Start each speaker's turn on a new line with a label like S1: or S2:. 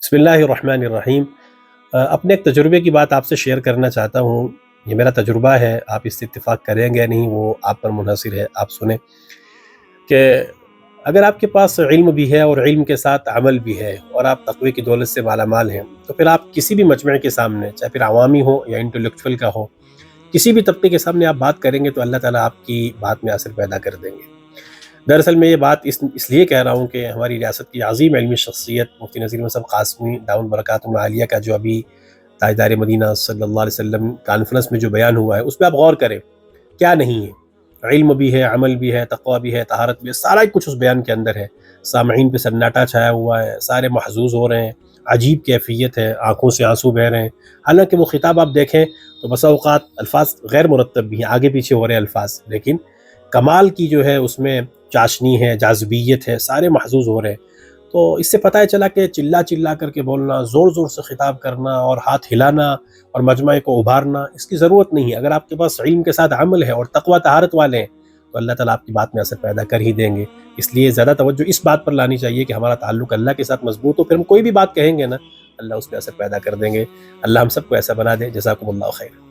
S1: بسم اللہ الرحمن الرحیم۔ اپنے ایک تجربے کی بات آپ سے شیئر کرنا چاہتا ہوں۔ یہ میرا تجربہ ہے، آپ اس سے اتفاق کریں گے یا نہیں وہ آپ پر منحصر ہے، آپ سنیں کہ اگر آپ کے پاس علم بھی ہے اور علم کے ساتھ عمل بھی ہے اور آپ تقوی کی دولت سے مالا مال ہیں، تو پھر آپ کسی بھی مجمع کے سامنے، چاہے پھر عوامی ہو یا انٹلیکچوئل کا ہو، کسی بھی طبقے کے سامنے آپ بات کریں گے تو اللہ تعالیٰ آپ کی بات میں اثر پیدا کر دیں گے۔ دراصل میں یہ بات اس لیے کہہ رہا ہوں کہ ہماری ریاست کی عظیم علمی شخصیت مفتی نذیر احمد صاحب قاسمی دامت برکاتہم العالیہ کا جو ابھی تاجدار مدینہ صلی اللہ علیہ وسلم کانفرنس میں جو بیان ہوا ہے، اس پہ آپ غور کریں، کیا نہیں ہے؟ علم بھی ہے، عمل بھی ہے، تقوی بھی ہے، طہارت بھی ہے، سارا کچھ اس بیان کے اندر ہے۔ سامعین پہ سناٹا چھایا ہوا ہے، سارے محظوظ ہو رہے ہیں، عجیب کیفیت ہے، آنکھوں سے آنسو بہہ رہے ہیں۔ حالانکہ وہ خطاب آپ دیکھیں تو بسا اوقات الفاظ غیر مرتب بھی ہیں، آگے پیچھے ہو رہے ہیں الفاظ، لیکن کمال کی جو ہے اس میں چاشنی ہے، جاذبیت ہے، سارے محظوظ ہو رہے ہیں۔ تو اس سے پتہ چلا کہ چلا چلا کر کے بولنا، زور زور سے خطاب کرنا اور ہاتھ ہلانا اور مجمع کو ابھارنا، اس کی ضرورت نہیں ہے۔ اگر آپ کے پاس علم کے ساتھ عمل ہے اور تقوی طہارت والے ہیں تو اللہ تعالیٰ آپ کی بات میں اثر پیدا کر ہی دیں گے۔ اس لیے زیادہ توجہ اس بات پر لانی چاہیے کہ ہمارا تعلق اللہ کے ساتھ مضبوط ہو، پھر ہم کوئی بھی بات کہیں گے نا، اللہ اس پہ اثر پیدا کر دیں گے۔ اللہ ہم سب کو ایسا بنا دے۔ جزاکم اللہ خیر۔